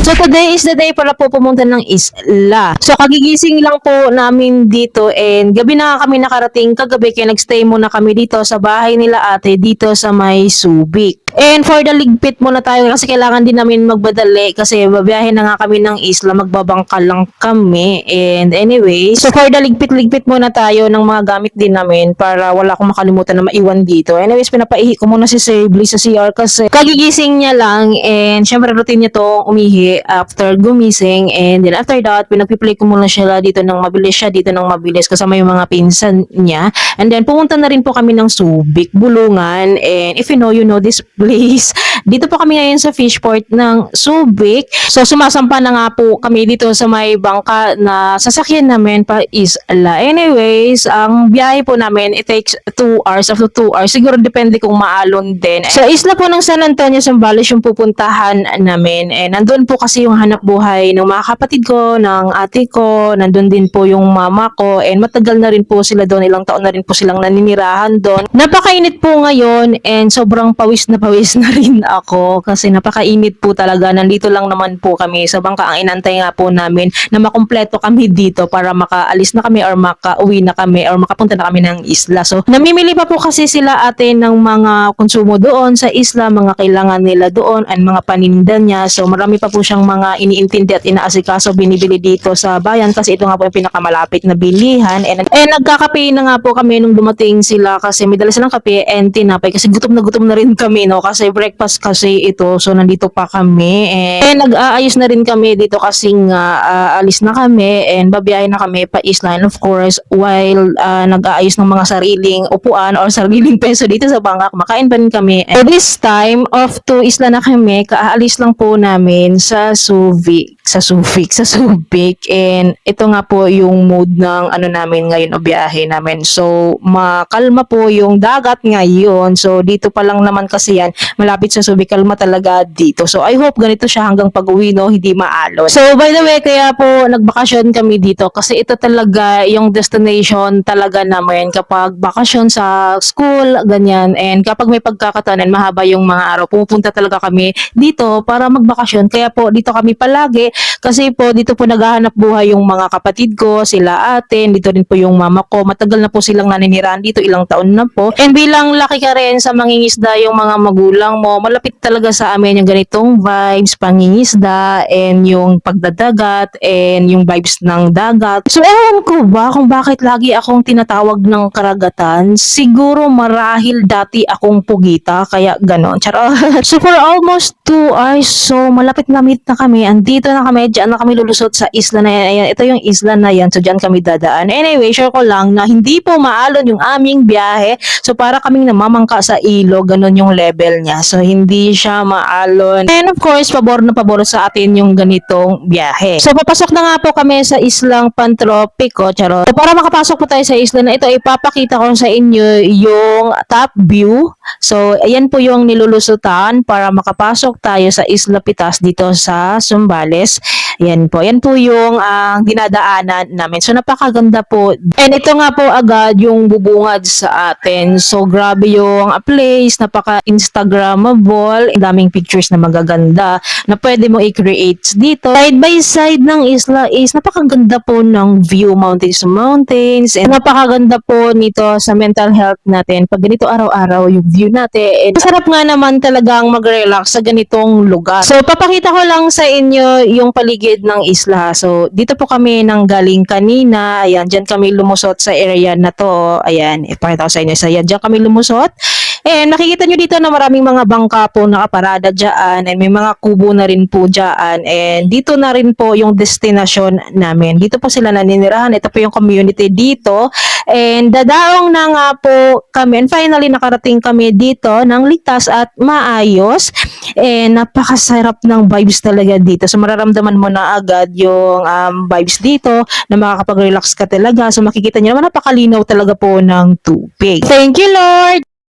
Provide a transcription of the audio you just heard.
So today is the day para po pumunta ng isla. So kagigising lang po namin dito and gabi na kami nakarating kagabi kaya nagstay muna kami dito sa bahay nila ate dito sa may Subic. And for the ligpit muna tayo kasi kailangan din namin magbadali kasi babiyahin na nga kami ng isla, magbabangka lang kami. And anyway, so for the ligpit muna tayo ng mga gamit din namin para wala akong makalimutan na maiwan dito. Anyways, pinapaihi ko muna si Sir Bliss sa CR kasi kagigising niya lang and syempre routine niya to umihi after gumising and then after that, pinagpiplay ko muna siya dito ng mabilis kasama yung mga pinsan niya. And then pumunta na rin po kami ng Subic, Bulungan, and if you know this place. Dito po kami ngayon sa fishport ng Subic. So sumasampa na nga po kami dito sa may bangka na sasakyan namin pa isla. Anyways, ang biyahe po namin it takes 2 hours. After 2 hours, siguro depende kung maalon din. Sa isla po ng San Antonio, Zambales yung pupuntahan namin. And nandun po kasi yung hanap buhay ng mga kapatid ko, ng ate ko, nandun din po yung mama ko. And matagal na rin po sila doon. Ilang taon na rin po silang naninirahan doon. Napakainit po ngayon and sobrang pawis na rin ako kasi napakainit po talaga. Nandito lang naman po kami sa bangka. Ang inantay nga po namin na makumpleto kami dito para makaalis na kami or makauwi na kami or makapunta na kami ng isla. So, namimili pa po kasi sila ate ng mga konsumo doon sa isla, mga kailangan nila doon and mga paninda niya. So, marami pa po siyang mga iniintindi at inaasikaso binibili dito sa bayan kasi ito nga po yung pinakamalapit na bilihan. And nagkakape na nga po kami nung dumating sila kasi may dala silang kape and tinapay kasi gutom na rin kami, no? Kasi breakfast kasi ito. So, nandito pa kami. And nag-aayos na rin kami dito kasi nga alis na kami and babiyahin na kami pa isla. And of course, while nag-aayos ng mga sariling upuan or sariling peso dito sa bangka, kumakain pa rin kami. And this time, off to isla na kami. Kaalis lang po namin sa Subic. And ito nga po yung mood ng ano namin ngayon o biyahe namin. So, makalma po yung dagat ngayon. So, dito pa lang naman kasi yan, malapit sa Subic, kalma talaga dito. So, I hope ganito siya hanggang pag-uwi, no? Hindi maalon. So, by the way, kaya po nagbakasyon kami dito kasi ito talaga yung destination talaga namin kapag bakasyon sa school, ganyan. And kapag may pagkakataon, mahaba yung mga araw, pupunta talaga kami dito para magbakasyon. Kaya po, dito kami palagi kasi po, dito po naghahanap buhay yung mga kapatid ko, sila ate, dito rin po yung mama ko. Matagal na po silang naninirahan dito, ilang taon na po. And bilang laki ka rin sa mangingisda yung mga magulang mo, malapit talaga sa amin yung ganitong vibes, pangingisda, and yung pagdadagat, and yung vibes ng dagat. So, ewan ko ba kung bakit lagi akong tinatawag ng karagatan? Siguro marahil dati akong pugita, kaya ganon. Charot. So, for almost 2 hours, so malapit na meet na kami. Andito na kami, dyan na kami lulusot sa isla na yan. Ayan, ito yung isla na yan. So, dyan kami dadaan. Anyway, sure ko lang na hindi po maalon yung aming biyahe. So, para kaming namamangka sa ilog, ganon yung level niya. So, hindi siya maalon. And of course, pabor na pabor sa atin yung ganitong biyahe. So, papasok na nga po kami sa islang Pantropico, charot. So, para makapasok po tayo sa isla na ito, ipapakita ko sa inyo yung top view. So, ayan po yung nilulusutan para makapasok tayo sa Isla Pitas dito sa Zambales. Ayan po yung dinadaanan namin. So, napakaganda po. And ito nga po agad yung bubungad sa atin. So, grabe yung place. Napaka-instagrammable. Daming pictures na magaganda na pwede mo i-create dito. Side by side ng isla is napakaganda po ng view, mountains to mountains. And napakaganda po nito sa mental health natin. Pag ganito araw-araw yung view natin. And masarap nga naman talagang mag-relax sa ganitong lugar. So, papakita ko lang sa inyo yung paligid ng isla. So, dito po kami nang galing kanina. Ayan, dyan kami lumusot sa area na to. Ayan, ipakita ko sa inyo. So, ayan, dyan kami lumusot. And makikita nyo dito na maraming mga bangka po nakaparada dyan. And may mga kubo na rin po dyan. And dito na rin po yung destinasyon namin. Dito po sila naninirahan. Ito po yung community dito. And dadaong na nga po kami. And finally, nakarating kami dito ng ligtas at maayos. And napakasarap ng vibes talaga dito. So mararamdaman mo na agad yung vibes dito na makakapag-relax ka talaga. So makikita nyo naman napakalinaw talaga po ng tubig. Thank you, Lord!